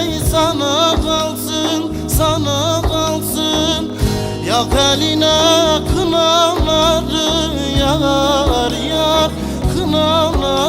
şey sana kalsın, sana kalsın. Yak eline kınaları yar yar, kınaları.